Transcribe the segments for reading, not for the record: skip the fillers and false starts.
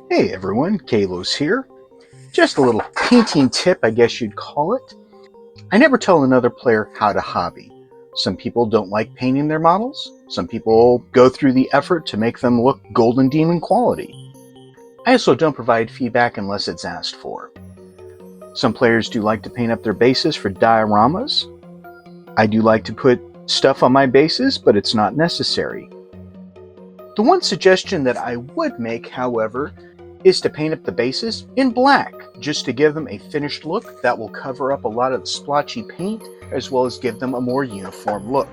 Hey everyone, Kalos here. Just a little painting tip, I guess you'd call it. I never tell another player how to hobby. Some people don't like painting their models. Some people go through the effort to make them look Golden Demon quality. I also don't provide feedback unless it's asked for. Some players do like to paint up their bases for dioramas. I do like to put stuff on my bases, but it's not necessary. The one suggestion that I would make, however, is to paint up the bases in black, just to give them a finished look that will cover up a lot of the splotchy paint, as well as give them a more uniform look.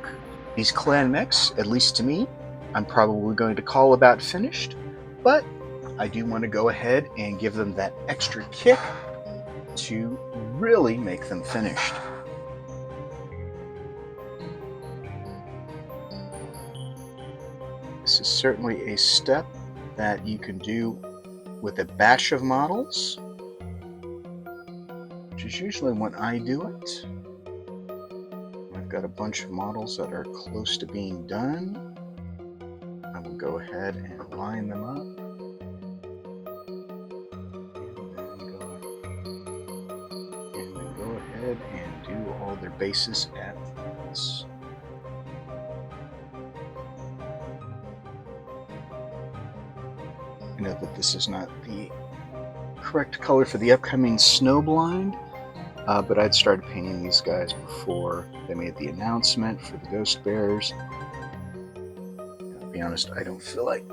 These clan mechs, at least to me, I'm probably going to call about finished, but I do want to go ahead and give them that extra kick to really make them finished. This is certainly a step that you can do with a batch of models, which is usually when I do it. I've got a bunch of models that are close to being done. I will go ahead and line them up. And then go ahead and do all their bases at once. I know that this is not the correct color for the upcoming snow blind, but I'd started painting these guys before they made the announcement for the Ghost Bears. I'll be honest, I don't feel like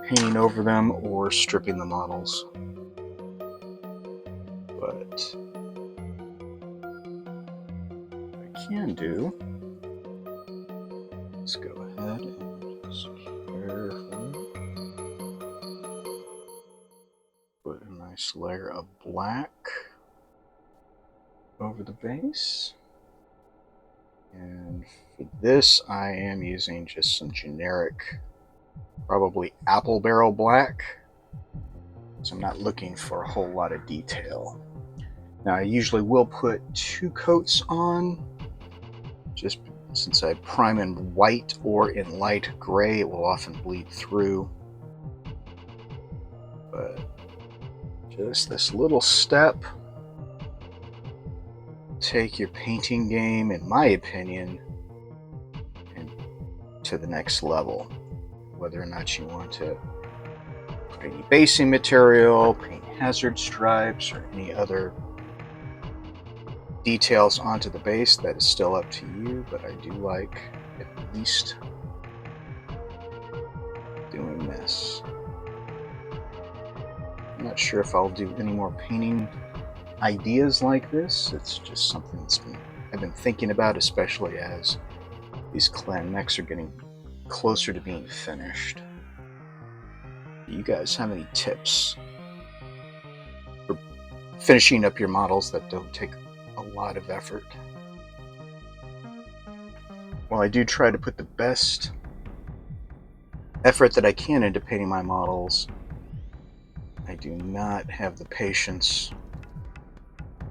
painting over them or stripping the models. But what I can do, let's go ahead and just carefully put a nice layer of black over the base. And for this, I am using just some generic, probably apple barrel black, so I'm not looking for a whole lot of detail. Now, I usually will put 2 coats on, just since I prime in white or in light gray, it will often bleed through. But just this little step, take your painting game, in my opinion, and to the next level. Whether or not you want to put any basing material, paint hazard stripes, or any other details onto the base, that is still up to you, but I do like at least doing this. I'm not sure if I'll do any more painting ideas like this. It's just something I've been thinking about, especially as these clan mechs are getting closer to being finished. Do you guys have any tips for finishing up your models that don't take a lot of effort? While I do try to put the best effort that I can into painting my models, I do not have the patience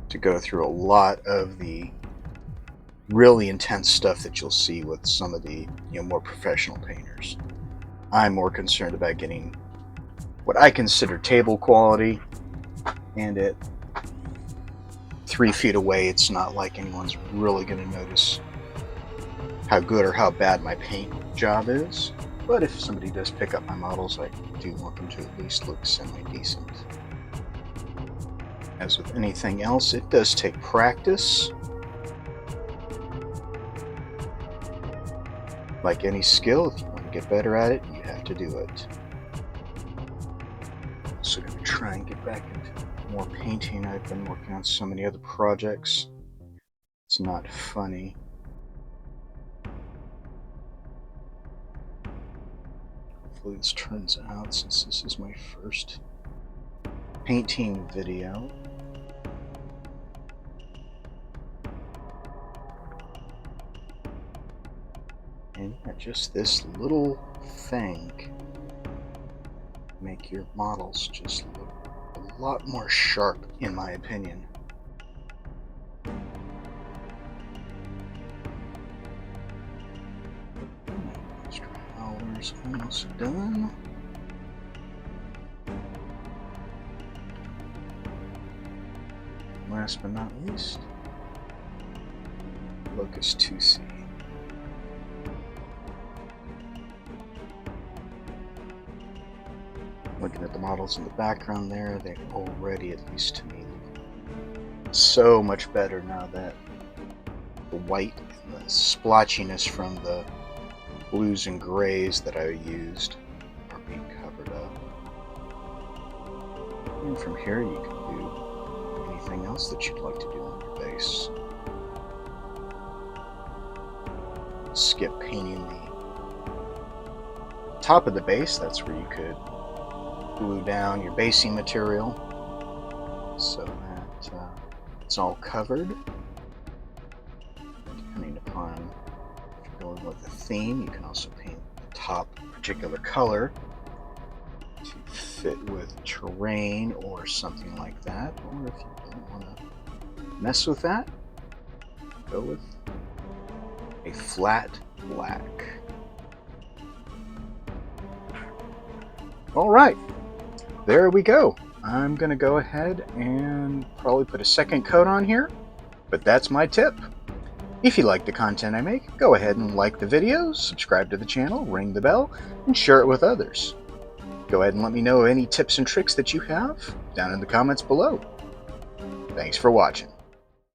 to go through a lot of the really intense stuff that you'll see with some of the more professional painters. I'm more concerned about getting what I consider table quality, and at 3 feet away, it's not like anyone's really going to notice how good or how bad my paint job is. But if somebody does pick up my models, I do want them to at least look semi-decent. As with anything else, it does take practice. Like any skill, if you want to get better at it, you have to do it. I'm also going to try and get back into more painting. I've been working on so many other projects. It's not funny. Hopefully this turns out, since this is my first painting video. And just this little thing can make your models just look a lot more sharp, in my opinion. Extra hours almost done. last but not least, Locust 2C. Looking at the models in the background there, they already, at least to me, look so much better now that the white and the splotchiness from the blues and grays that I used are being covered up. And from here you can do anything else that you'd like to do on your base. Skip painting the top of the base, that's where you could glue down your basing material so that it's all covered. Depending upon if you're going with a theme, you can also paint the top a particular color to fit with terrain or something like that. Or if you don't want to mess with that, go with a flat black. All right, there we go. I'm going to go ahead and probably put a second coat on here, but that's my tip. If you like the content I make, go ahead and like the video, subscribe to the channel, ring the bell, and share it with others. Go ahead and let me know any tips and tricks that you have down in the comments below. Thanks for watching.